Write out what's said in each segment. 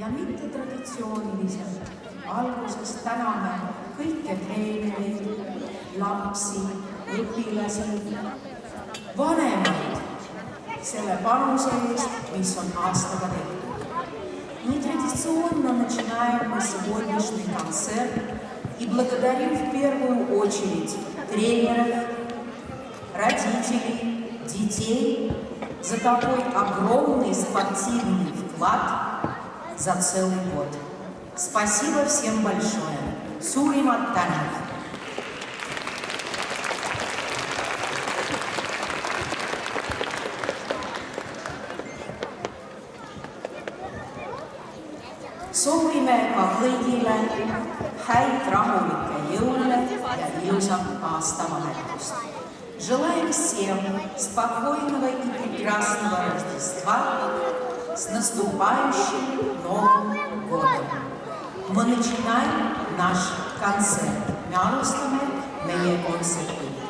ja mittetraditsiooniliselt. Alguses täname kõiki treenereid, lapsi, õpilasi, vanemaid selle panuse eest, mis on aastaga tehtud. Нетрадиционно начинаем мы сегодняшний концерт и благодарим в первую очередь тренеров, родителей, детей за такой огромный спортивный вклад за целый год. Спасибо всем большое. Сурим Аттанов. Soovime ka kõigile häid rahulikke jõule ja ilusat aastavahetust. Желаем всем спокойного и прекрасного Рождества с наступающим Новым годом. Мы начинаем наш концерт. Me alustame meie kontserti.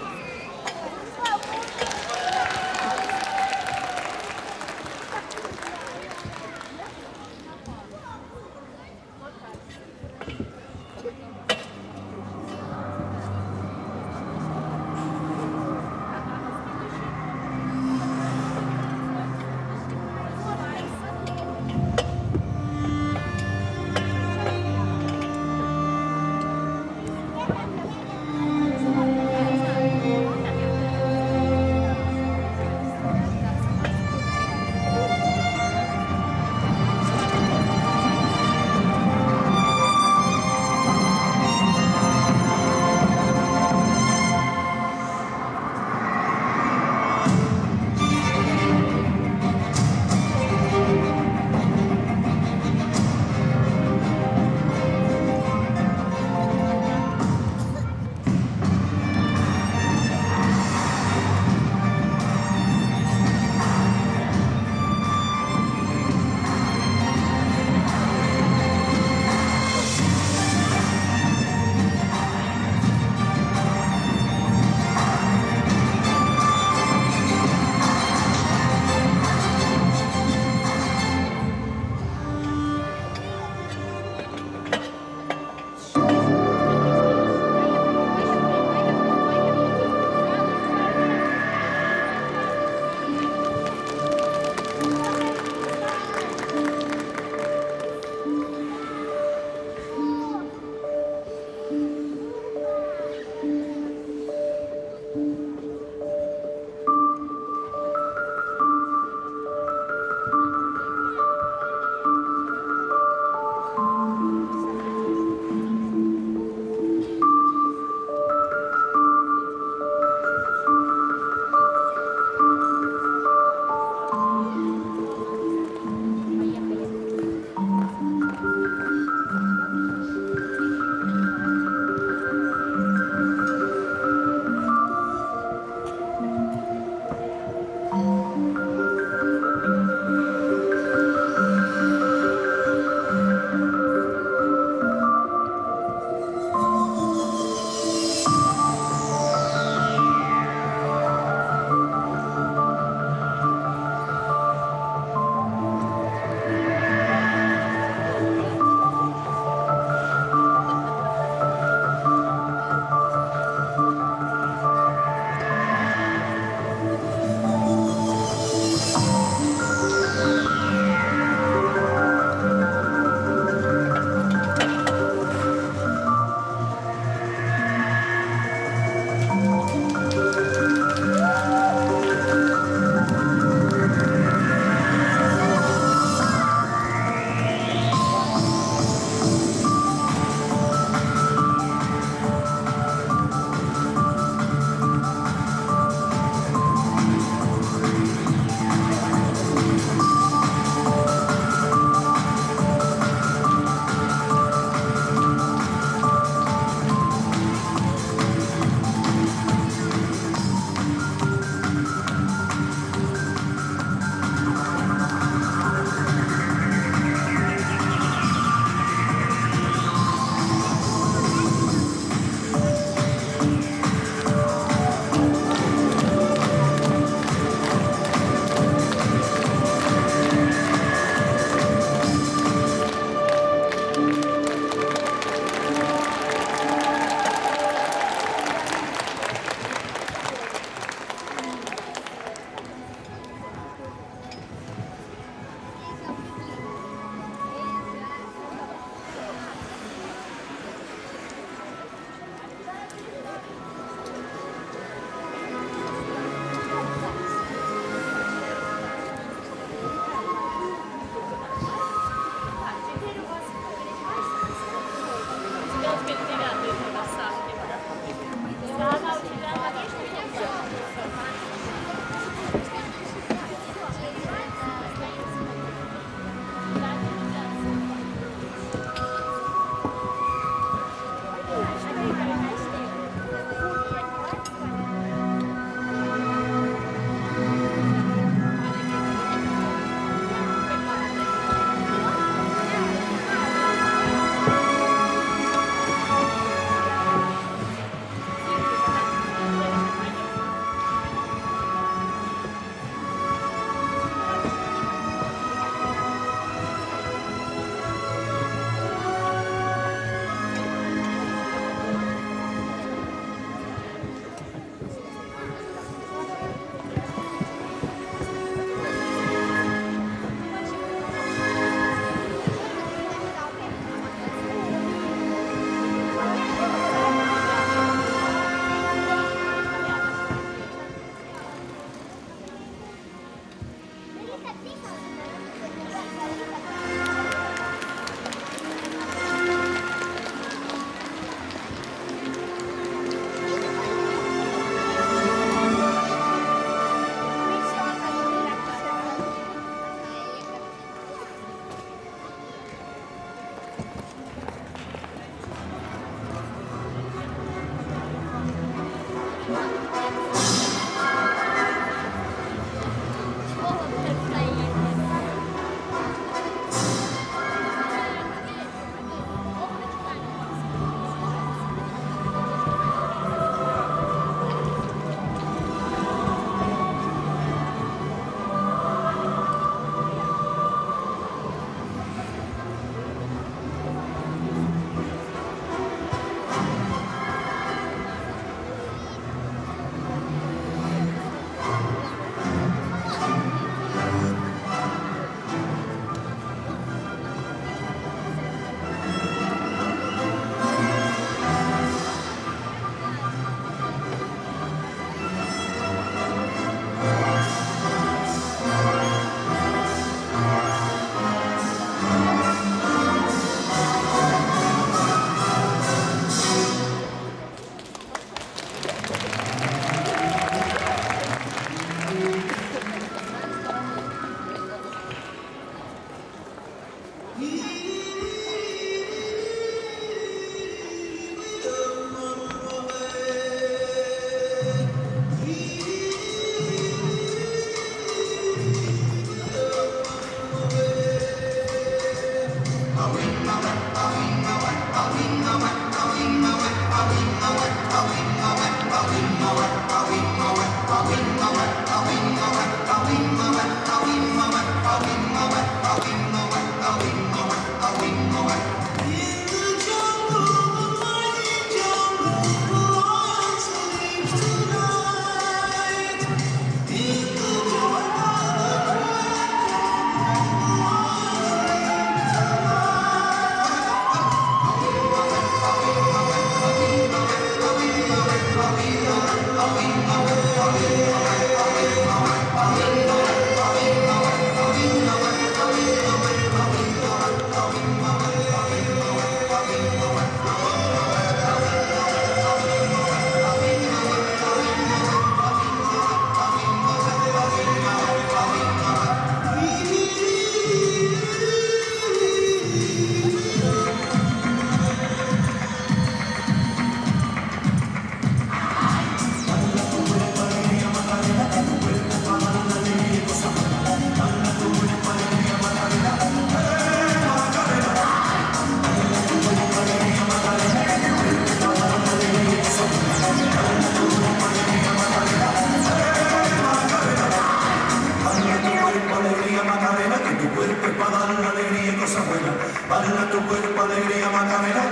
Baila tu cuerpo, alegría, Macarena,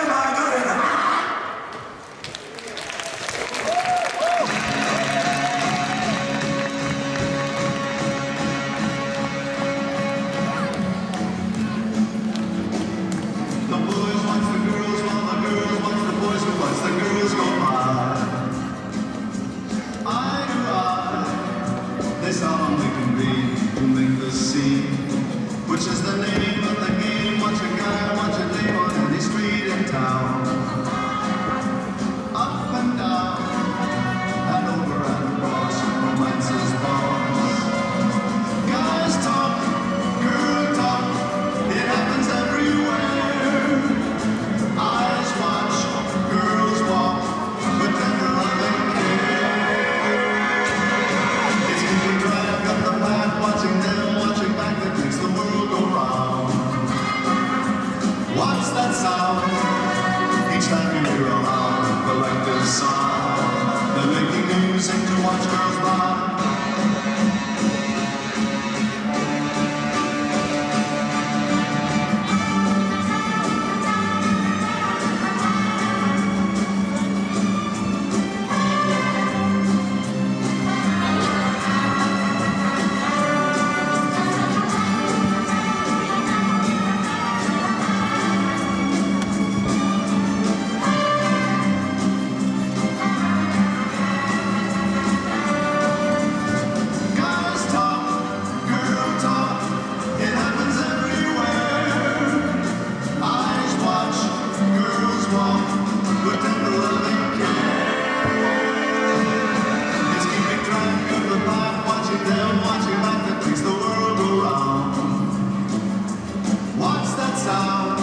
Macarena. The boys watch the girls while the girls watch the boys who watch the girls go by. Eye to eye, they solemnly convene to make the scene, which is the name of the game. Watch a guy, watch a dame on any street in town. Up and down, and over and across, romance's bonds. Guys talk, girl talk, it happens everywhere. Eyes watch, girls walk, with tender loving care. It's keeping track of the path, watching them, watching back that makes the world go round. What's that sound? Each time you hear a loud collective sound, they're making music to watch girls by. Guys talk, girl talk, it happens everywhere. Eyes watch, girls walk, with tender loving care. It's keeping track of the path, watching them, watching back that makes the world go round. What's that sound?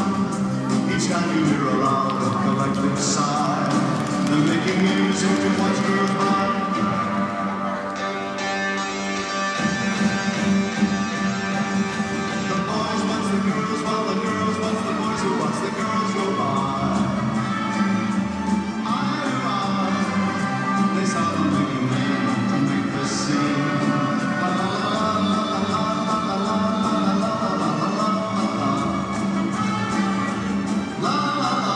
Each time you hear a loud collective sigh, they're making music to watch girls by. The boys watch the girls while the girls watch the boys who watch the girls go by. Eye to eye, they solemnly convene to make the scene. La la la la la la la la la la la la la la la la la la.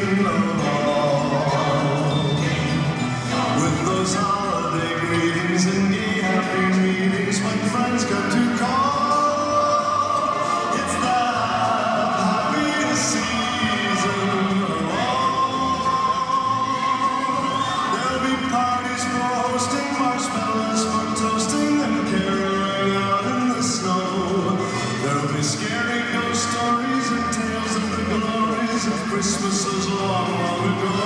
of all. With those holiday greetings and gay happy meetings when friends come to call, it's the happiest season of all. There'll be parties for hosting, marshmallows for toasting, and caroling out in the snow. There'll be scary ghost stories and tales of the glories of Christmases long, long ago.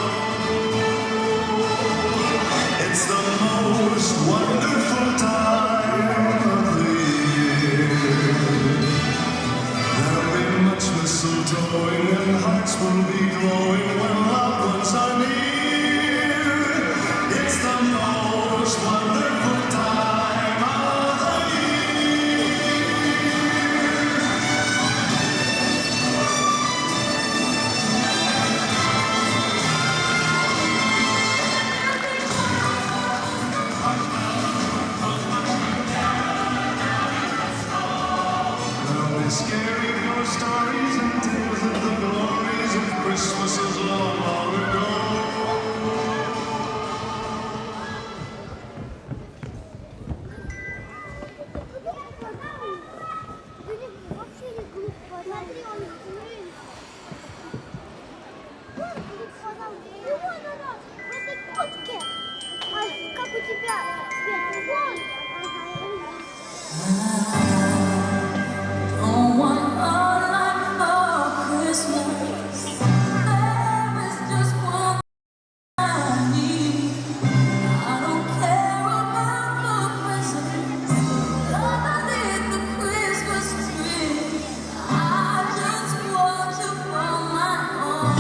It's the most wonderful time of the year. There'll be much mistletoeing and hearts will be glowing when loved ones are near. It's the most wonderful time of the year. There'll be scary ghost stories and tales of the glories of Christmases long, long ago. Вообще не глупо. Смотри, он вон она, в этой куртке. Ай, как у тебя цвет? Вон. Ага, я вижу. Don't want a lot for Christmas. There is just one I need. I don't care about the presents underneath the Christmas tree. I just want you for my own,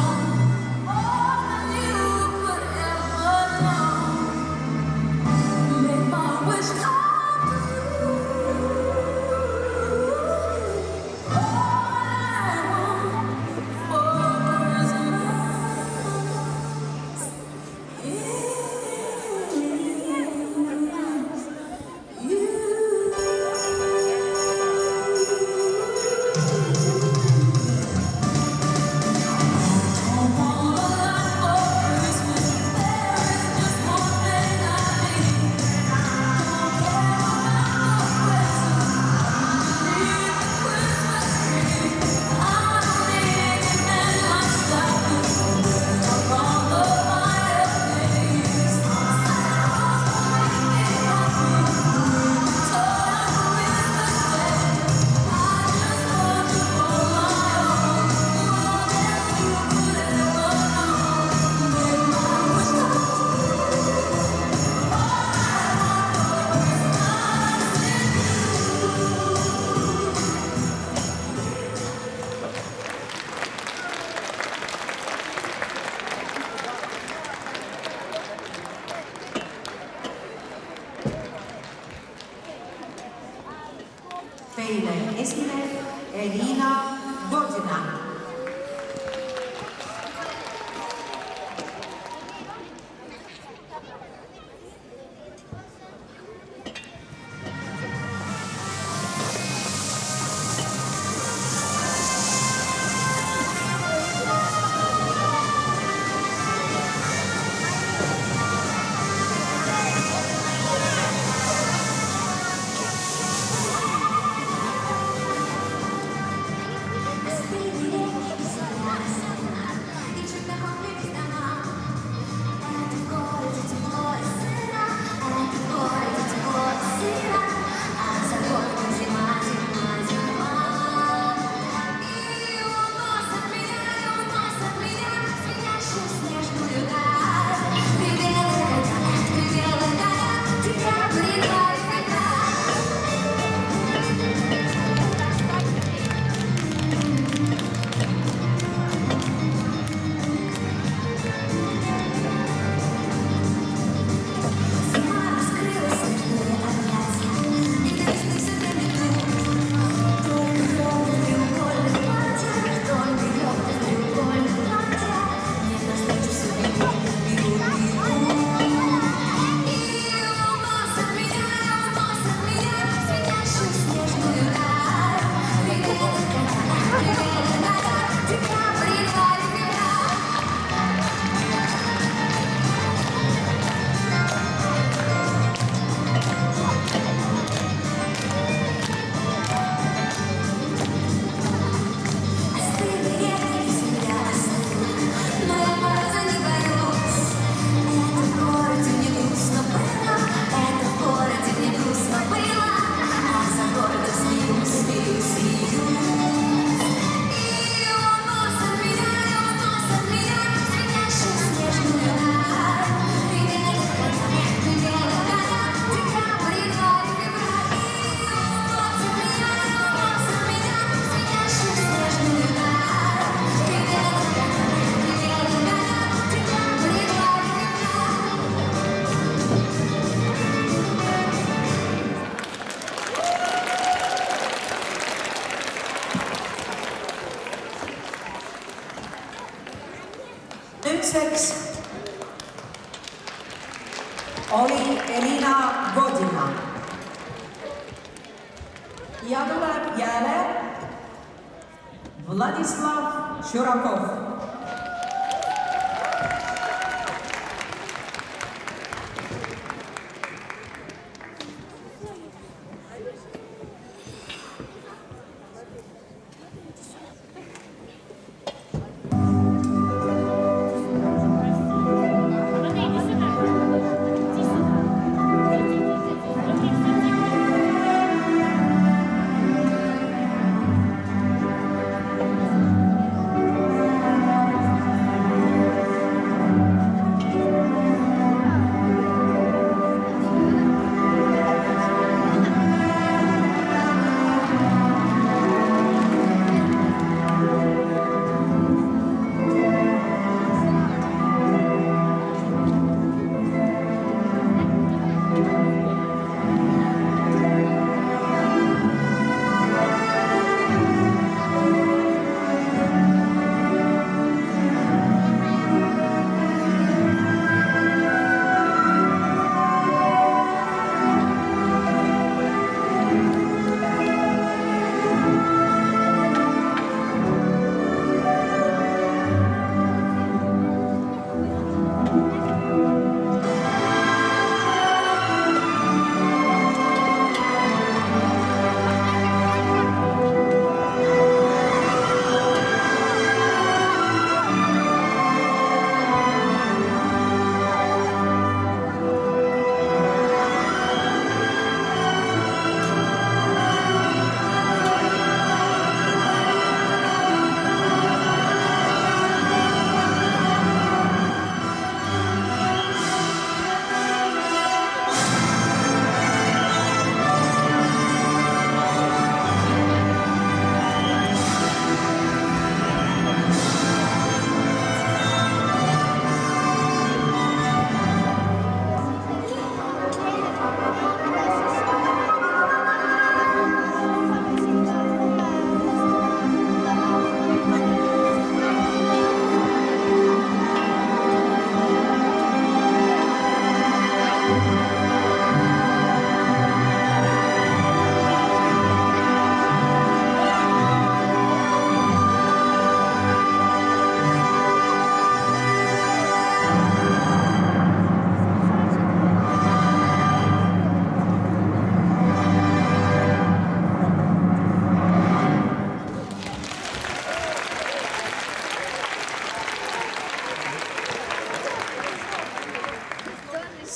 more than you could ever know. Make my wish come Nüüdseks oli Elina Godina. Ja tuleb jälle Vladislav Churakov.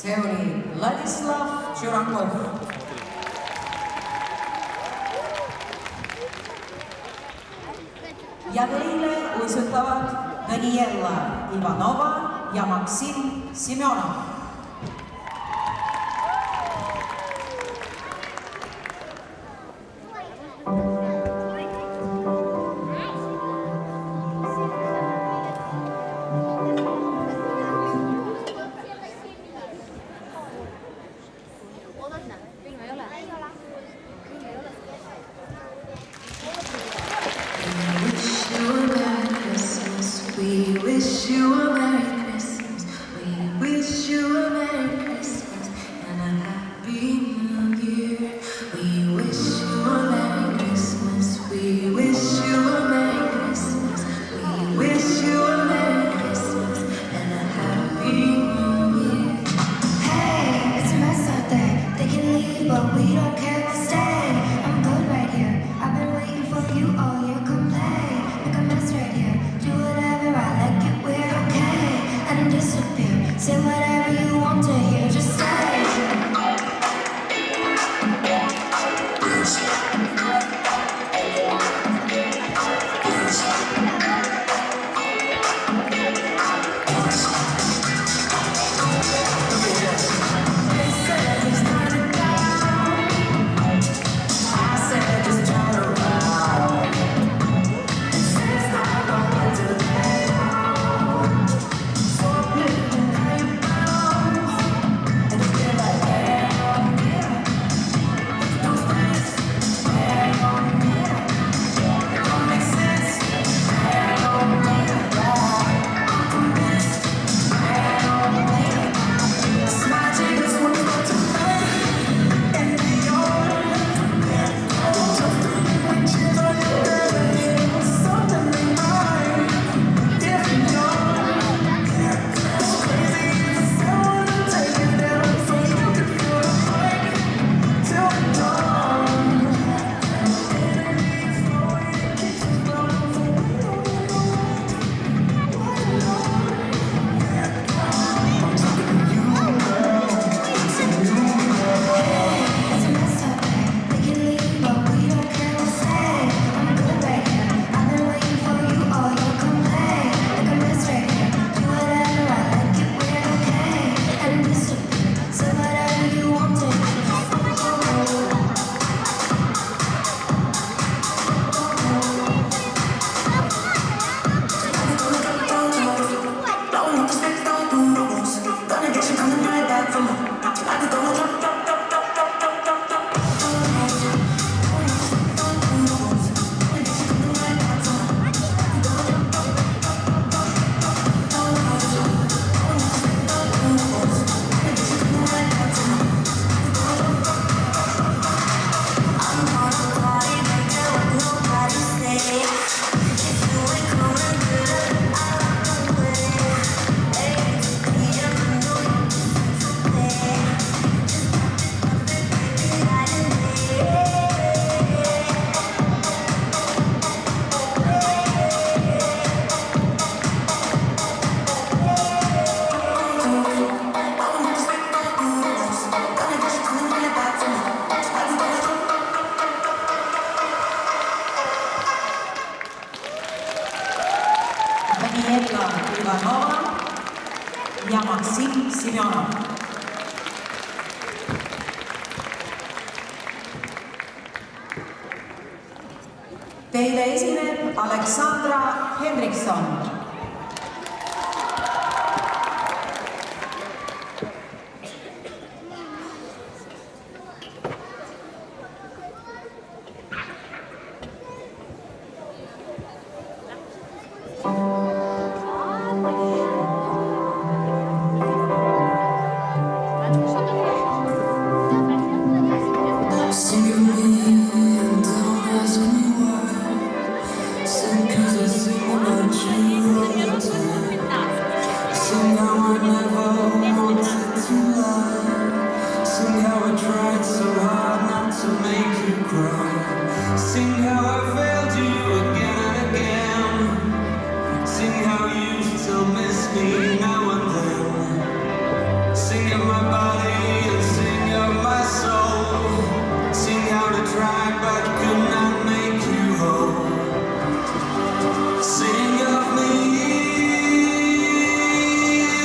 See oli Vladislav Churakov. Ja teile uisutavad Daniela Ivanova ja Maksim Semjonov. We wish you a Merry Christmas. We wish you a Merry Christmas and a Happy New Year. We wish you a Merry Christmas. We wish you a Merry Christmas. We wish you a Merry Christmas and a Happy New Year. Hey, it's a mess out there. They can leave, but we don't care to stay. I'm good right here. I've been waiting for you all year. Come play, make a mess right here. Do whatever I like it, we're okay. Ivanova ja Maksim Semjonov. Teile esineb Aleksandra Hendrikson. Sing of me and don't ask me why. Sing 'cause I sing about you all the time. Sing how I never wanted to lie. Sing how I tried so hard not to make you cry. Sing how I failed you again and again. Sing how you still miss me now and then. Sing of my body and sing of my soul. Sing how to try but could not make you whole. Sing of me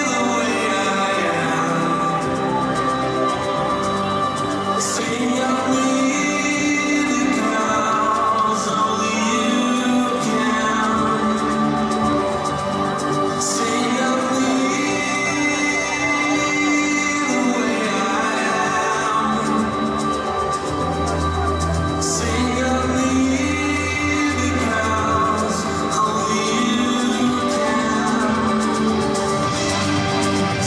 the way I am. Sing of me because only you can. Sing of me the way I am. Sing of me because only you can.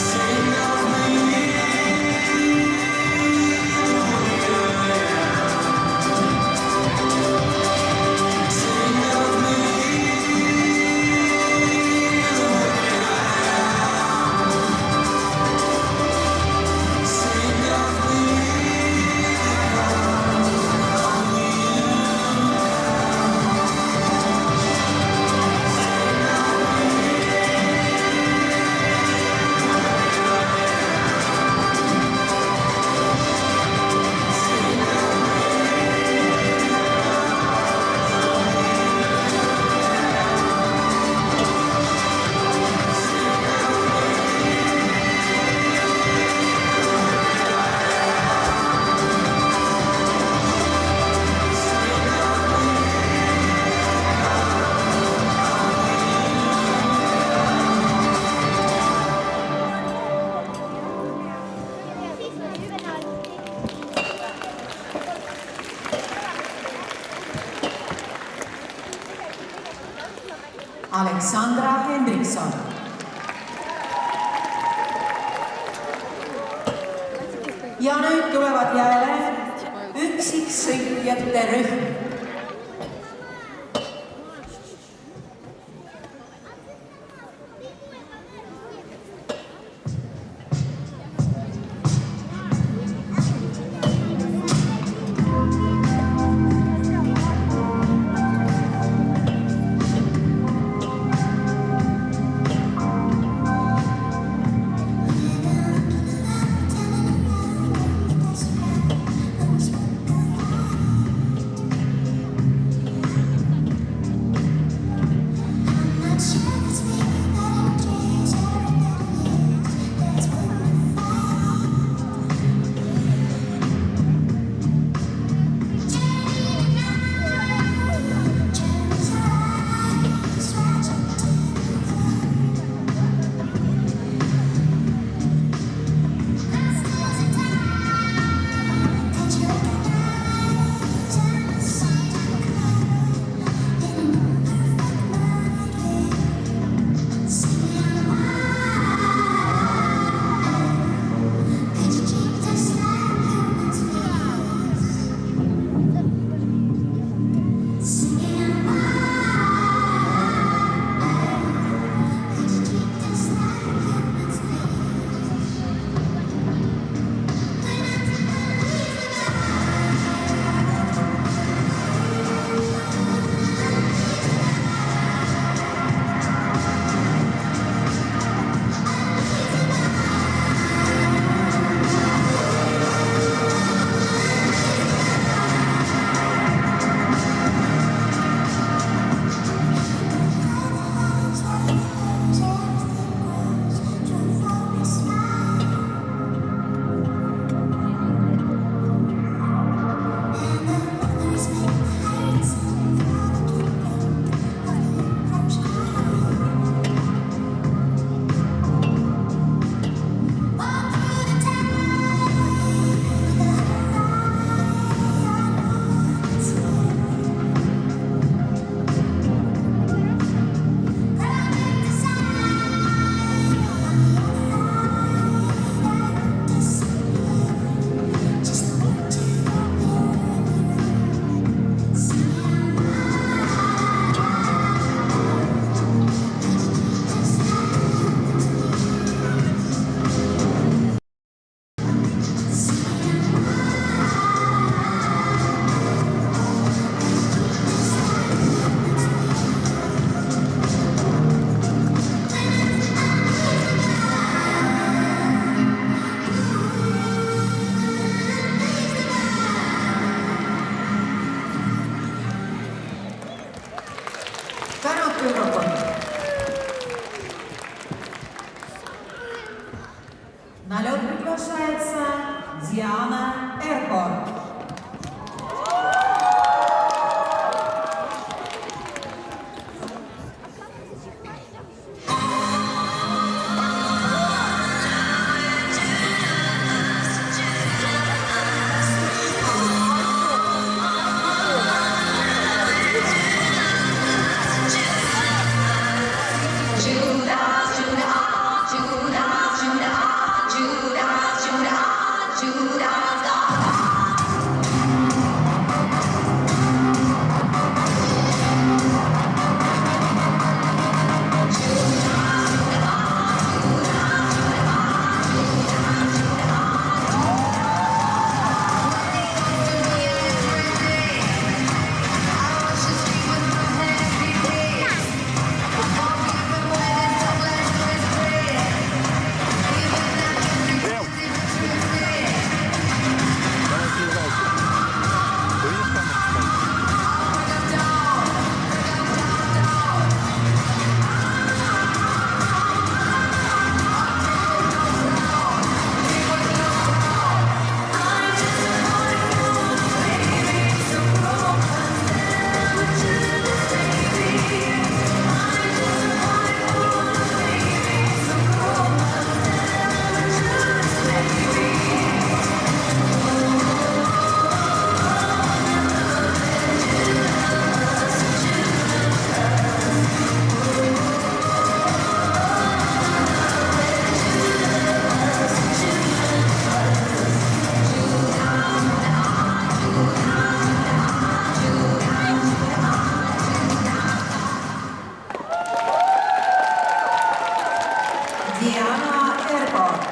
Sing of me the way I am. Sing of me the way I am. Sing of me because only you. Aleksandra Hendrikson. Ja nüüd tulevad jälle üksiksõitjate rühm. На лед приглашается Диана Эрпорт. Диана Эрпорт.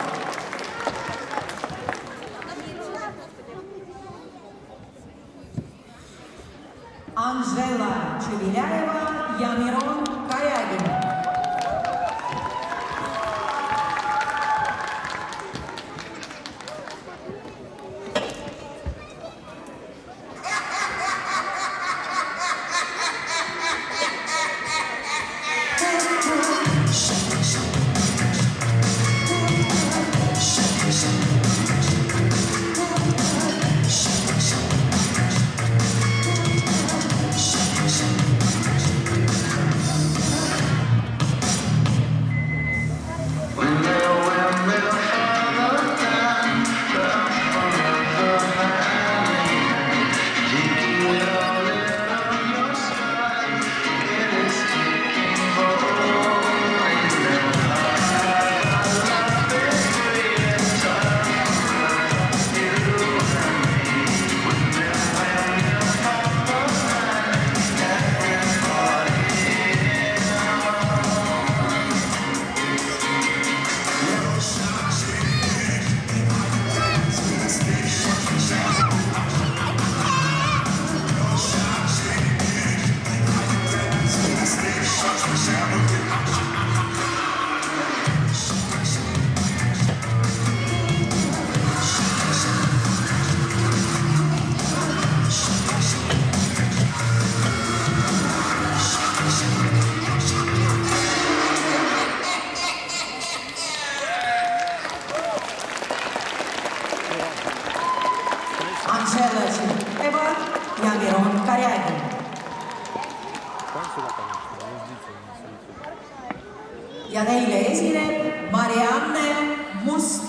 Анжела Чевеляева, Ямирон Корягин. Анжела Чевеляева, Ямирон Корягин. Ja teile esineb Marianne Must.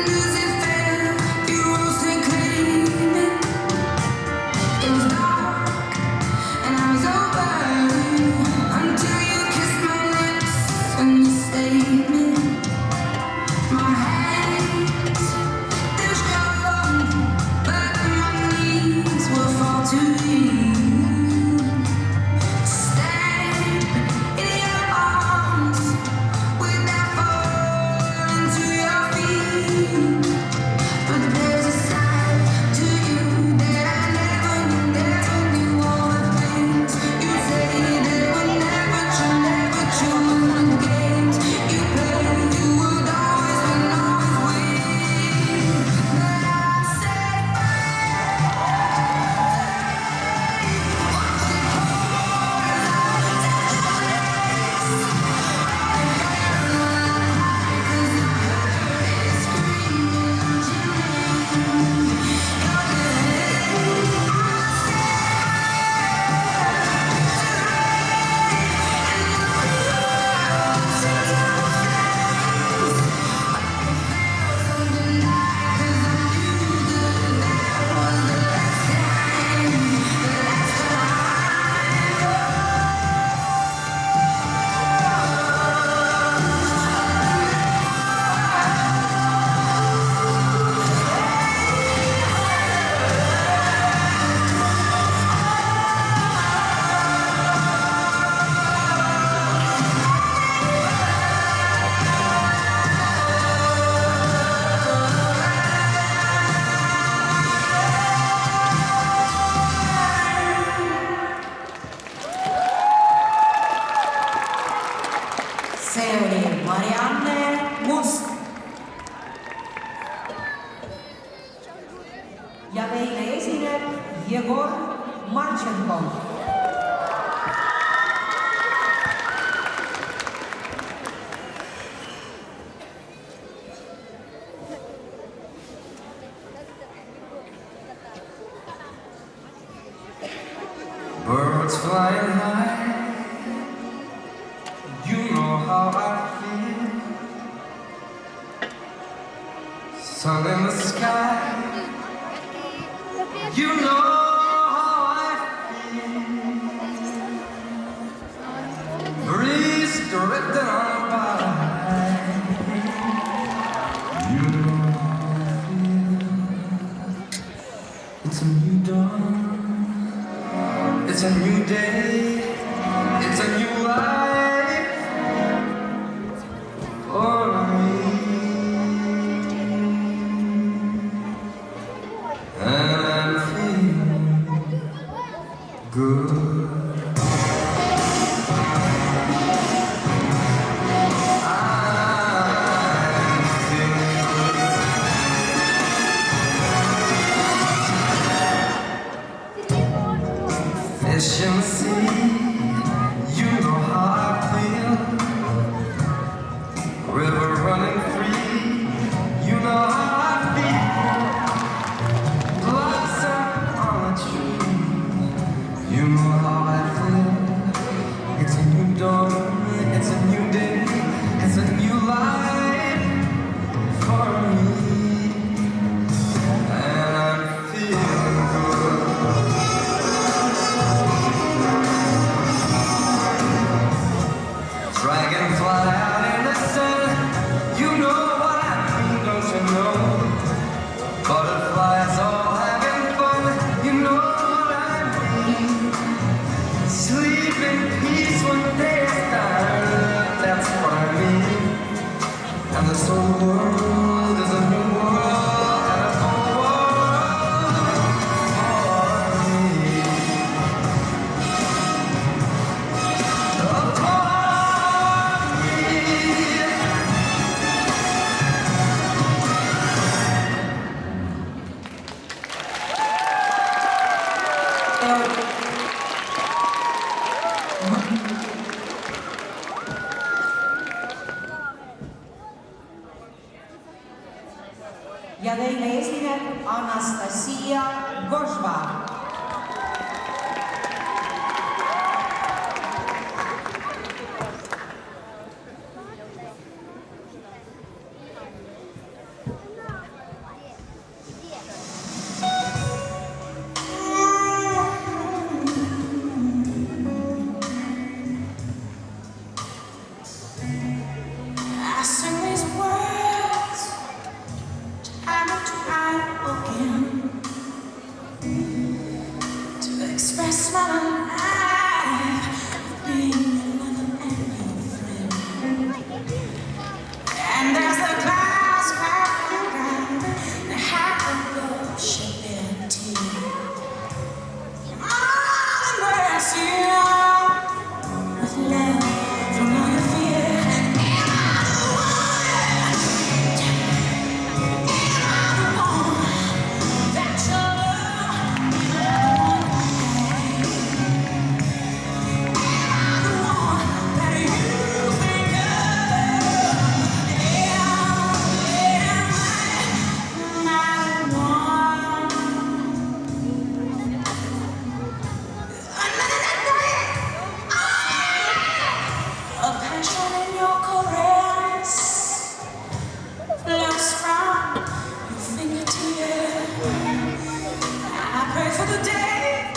Does it feel you rose and clean? It was dark. Егор Марченко. Birds flying high, you know how I feel. Sun in the sky, you know how I feel. Breeze drifting on by, you know how I feel. It's a new dawn. It's a new day, it's a new life for me. And I'm feeling good. I'm feeling good. Fish in the sea, you know how I feel. River running free, you know how I feel. Blossom on a tree, you know how I feel. It's a new dawn, it's a new day, it's a new life for me. And I'm feeling good. Dragonfly out in the sun, you know what I mean, don't you know? Butterflies all having fun, you know what I mean. Sleep in peace when day is done, that's what I mean. And this whole world is a new world, and a whole world for me. Ja teile esineb Anastasia Gožva. I sing these words time and time again to express my life of being your lover and your friend. And as the clouds crowd around the high ocean their tears, all mercy with love from all your fear. A passion in your caress flows from your fingertips. I pray for the day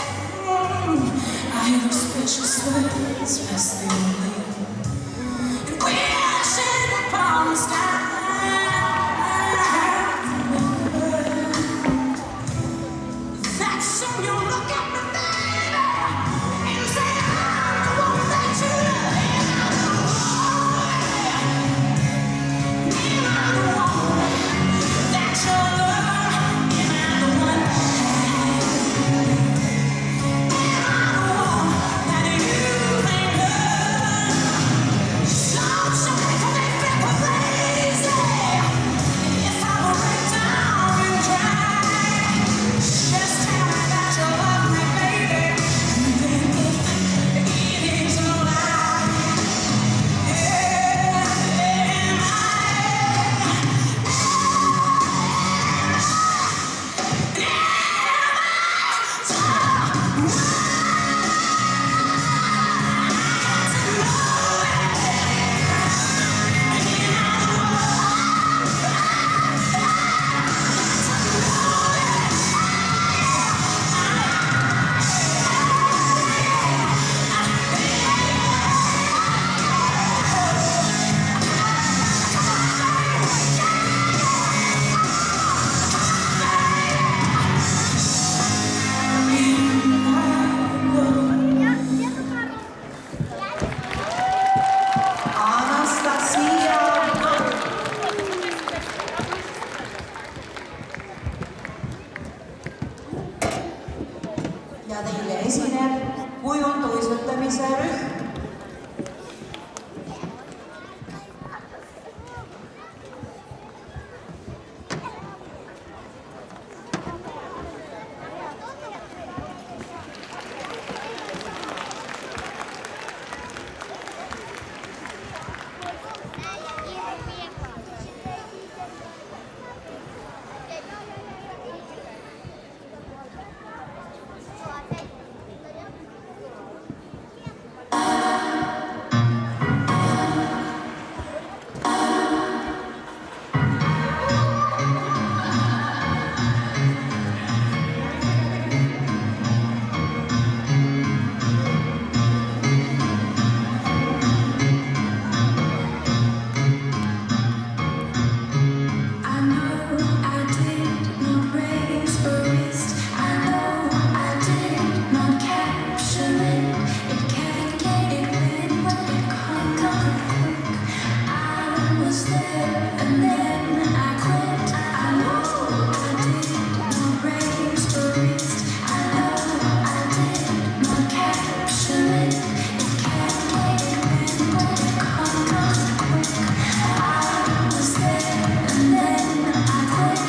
I hear those precious words pass through your lips. And wishing upon the sky. That's when you look at me, baby, and say, I'm the one that you love. Just tell me that you love ja teile esineb kujundusutamise rühm. I know I did not raise a wrist. I know I did not capture it. It can't get it when it can't come quick. I was there and then I quit. I know I did not raise a wrist. I know I did not capture it. It can't get it when it can't come quick. I was there and then I quit.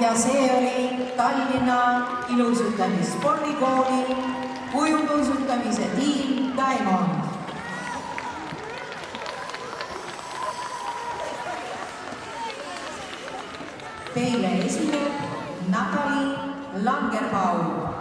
Ja see oli Tallinna Ilusutamisspordikooli kujundusutamise tiim Diamond. Teile esineb Natali Langerbaum.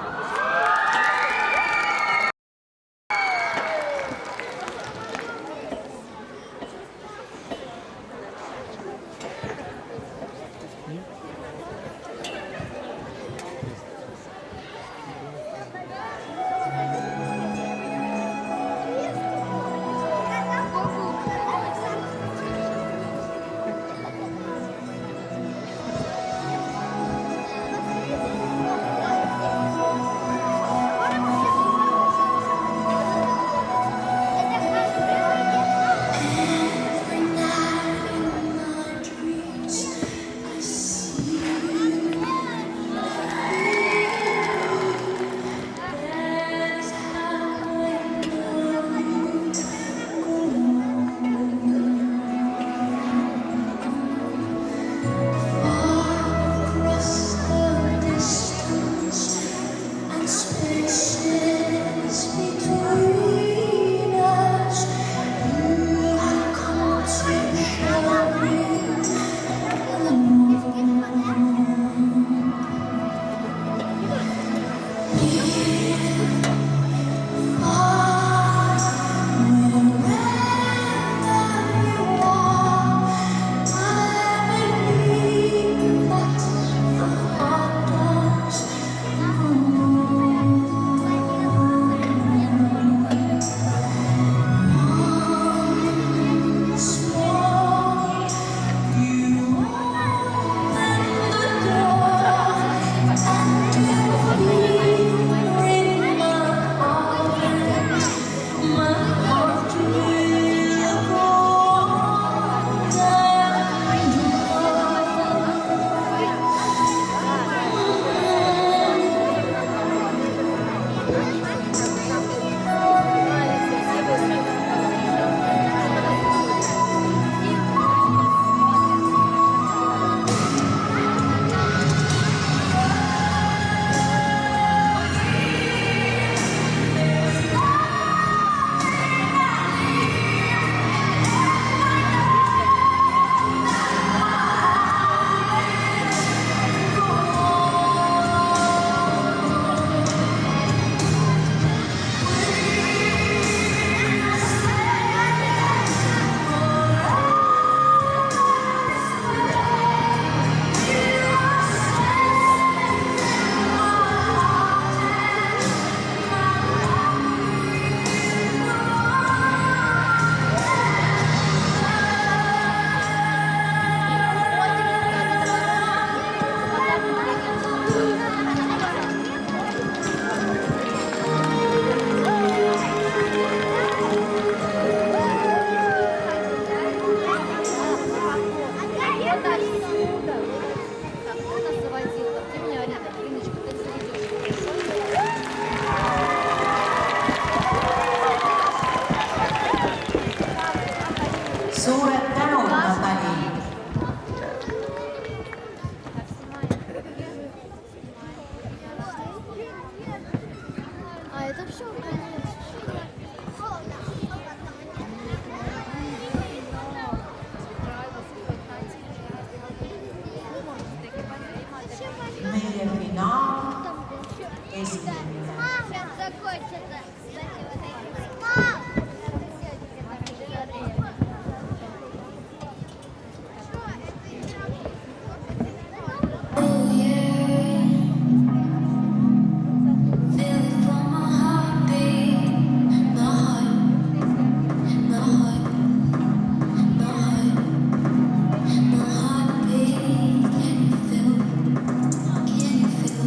песенками. Мам, сейчас закончится. Мам! Oh yeah, feel it from my heartbeat, my heart, my heart, my heart, my heartbeat. Can you feel? Can you feel?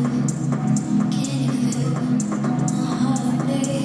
Can you feel my heartbeat?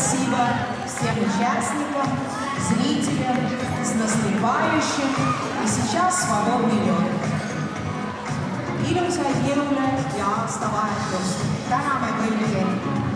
Спасибо всем участникам, зрителям, с наступающим и сейчас свободный лед. Ilusaid jõule ja aastavahetust. Täname kõiki!